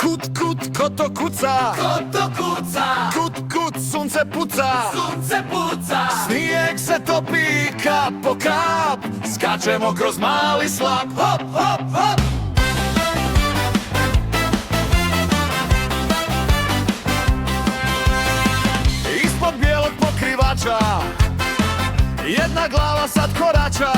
Kut, kut, ko to kuca? Ko to kuca? Kut, kut, sunce puca. Sunce puca. Snijeg se topi kap po kap, skačemo kroz mali slap. Hop, hop, hop. Ispod bijelog pokrivača jedna glava sad korača.